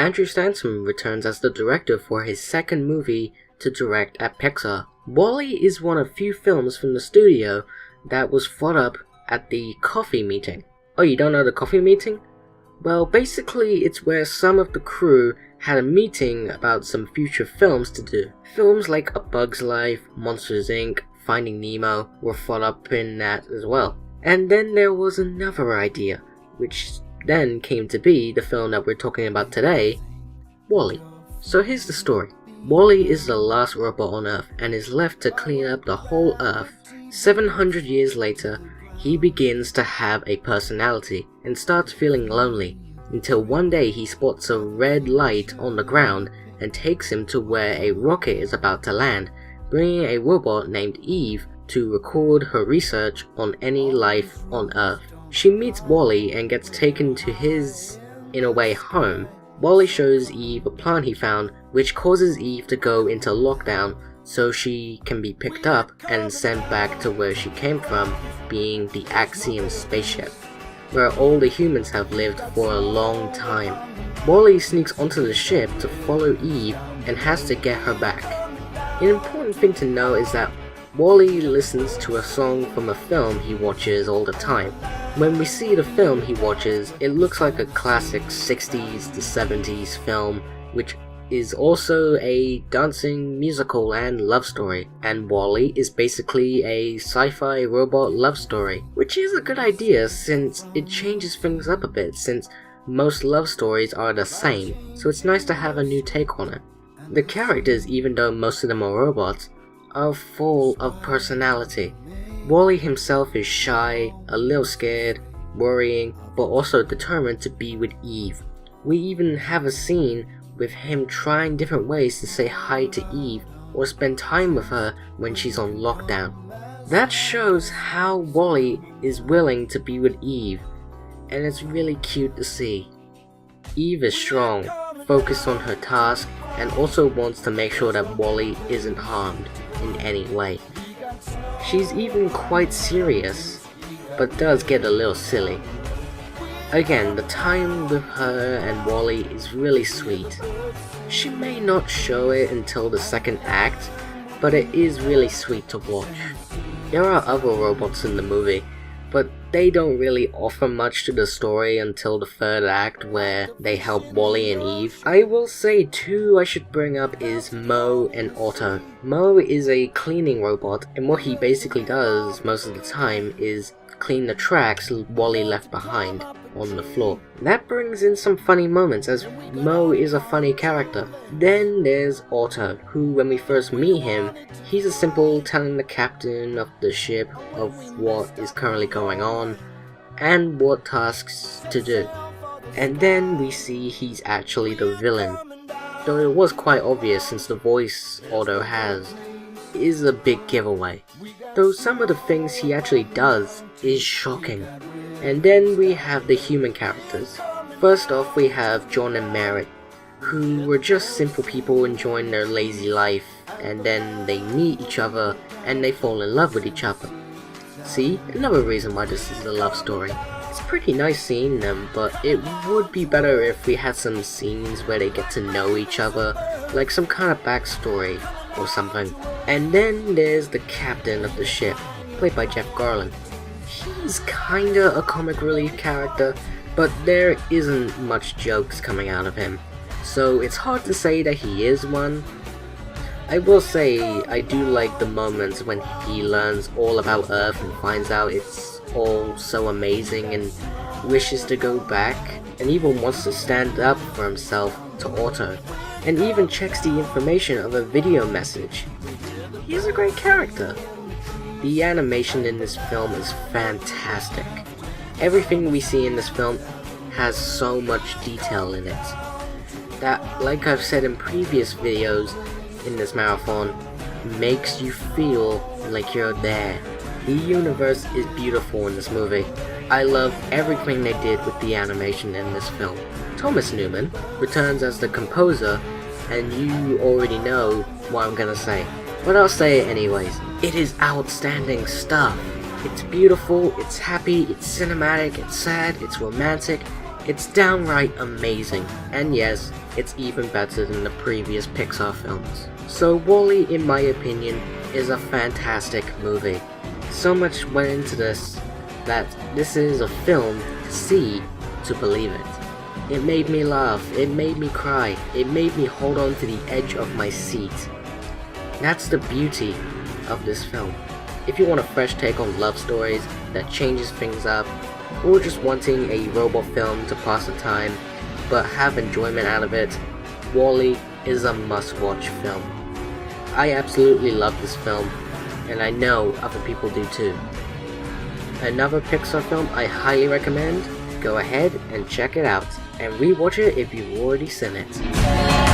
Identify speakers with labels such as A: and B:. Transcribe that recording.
A: Andrew Stanton returns as the director for his second movie to direct at Pixar. WALL-E is one of few films from the studio that was brought up at the coffee meeting. Oh, you don't know the coffee meeting? Well, basically it's where some of the crew had a meeting about some future films to do. Films like A Bug's Life, Monsters Inc., Finding Nemo were brought up in that as well. And then there was another idea, which then came to be the film that we're talking about today, WALL-E. So here's the story. WALL-E is the last robot on Earth and is left to clean up the whole Earth. 700 years later, he begins to have a personality and starts feeling lonely, until one day he spots a red light on the ground and takes him to where a rocket is about to land, bringing a robot named Eve to record her research on any life on Earth. She meets WALL-E and gets taken to his, in a way, home. WALL-E shows Eve a plant he found, which causes Eve to go into lockdown so she can be picked up and sent back to where she came from, being the Axiom spaceship, where all the humans have lived for a long time. WALL-E sneaks onto the ship to follow Eve and has to get her back. An important thing to know is that WALL-E listens to a song from a film he watches all the time. When we see the film he watches, it looks like a classic 60s to 70s film, which is also a dancing musical and love story, and WALL-E is basically a sci-fi robot love story, which is a good idea since it changes things up a bit, since most love stories are the same, so it's nice to have a new take on it. The characters, even though most of them are robots, are full of personality. WALL-E himself is shy, a little scared, worrying, but also determined to be with Eve. We even have a scene with him trying different ways to say hi to Eve or spend time with her when she's on lockdown. That shows how WALL-E is willing to be with Eve, and it's really cute to see. Eve is strong, focused on her task, and also wants to make sure that WALL-E isn't harmed in any way. She's even quite serious, but does get a little silly. Again, the time with her and WALL-E is really sweet. She may not show it until the second act, but it is really sweet to watch. There are other robots in the movie, but they don't really offer much to the story until the third act where they help WALL-E and Eve. I will say two I should bring up is Mo and Otto. Mo is a cleaning robot, and what he basically does most of the time is clean the tracks WALL-E left behind on the floor. That brings in some funny moments as Mo is a funny character. Then there's Otto, who when we first meet him, he's a simple telling the captain of the ship of what is currently going on and what tasks to do. And then we see he's actually the villain, though it was quite obvious since the voice Otto has is a big giveaway, though some of the things he actually does is shocking. And then we have the human characters. First off, we have John and Merritt, who were just simple people enjoying their lazy life, and then they meet each other and they fall in love with each other. See, another reason why this is a love story. It's pretty nice seeing them, but it would be better if we had some scenes where they get to know each other, like some kind of backstory or something. And then there's the captain of the ship, played by Jeff Garlin. He's kinda a comic relief character, but there isn't much jokes coming out of him, so it's hard to say that he is one. I will say I do like the moments when he learns all about Earth and finds out it's all so amazing and wishes to go back, and even wants to stand up for himself to Otto, and even checks the information of a video message. He's a great character. The animation in this film is fantastic. Everything we see in this film has so much detail in it that, like I've said in previous videos in this marathon, makes you feel like you're there. The universe is beautiful in this movie. I love everything they did with the animation in this film. Thomas Newman returns as the composer, and you already know what I'm gonna say, but I'll say it anyways. It is outstanding stuff. It's beautiful, it's happy, it's cinematic, it's sad, it's romantic, It's downright amazing, and yes, it's even better than the previous Pixar films. So WALL-E, in my opinion, is a fantastic movie. So much went into this that this is a film to see to believe it. It made me laugh, it made me cry, it made me hold on to the edge of my seat. That's the beauty of this film. If you want a fresh take on love stories that changes things up, or just wanting a robot film to pass the time but have enjoyment out of it, WALL-E is a must-watch film. I absolutely love this film, and I know other people do too. Another Pixar film I highly recommend, go ahead and check it out, and rewatch it if you've already seen it.